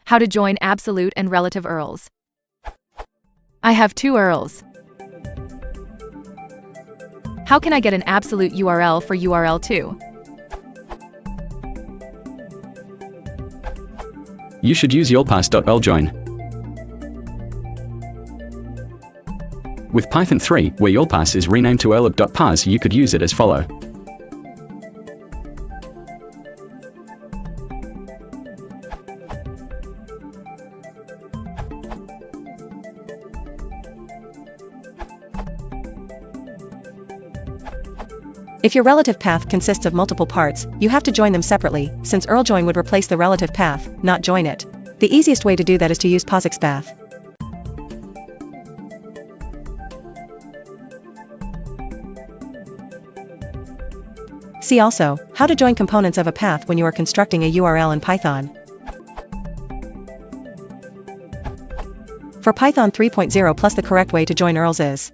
How to join absolute and relative URLs. I have two URLs. How can I get an absolute URL for URL 2? You should use YOLPass.URL join. With Python 3, where YOLPass is renamed to URL.parse, you could use it as follow. If your relative path consists of multiple parts, you have to join them separately, since URL join would replace the relative path, not join it. The easiest way to do that is to use POSIXPath. See also, how to join components of a path when you are constructing a URL in Python. For Python 3.0 plus, the correct way to join URLs is